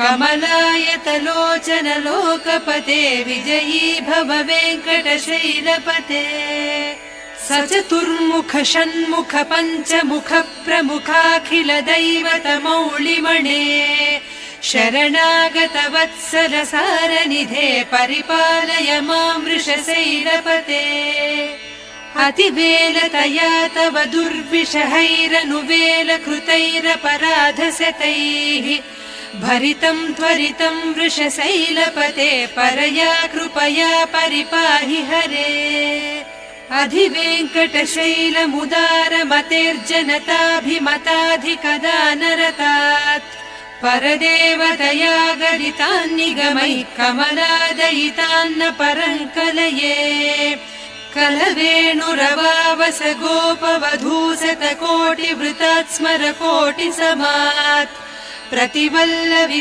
कमलायतलोचन लोकपते विजयी भव वेङ्कटशैलपते सचतुर्मुख षण्मुख पञ्चमुख प्रमुखाखिल दैवतमौलिमणे शरणागत वत्सल सारनिधे परिपालय मां वृषशैलपते अतिवेलतया तव दुर्विषहैरनुवेल कृतैरपराधशतैः भरितं त्वरितं वृषशैलपते परया कृपया परिपाहि हरे अधिवेङ्कटशैलमुदारमतेर्जनताभिमताधिकदानरतात् परदेवतया गदितान्निगमैः कमलादयितान्न परङ्कलये कलवेणुरवावस गोपवधूसतकोटिवृतात् स्मर कोटिसमात् प्रतिवल्लवि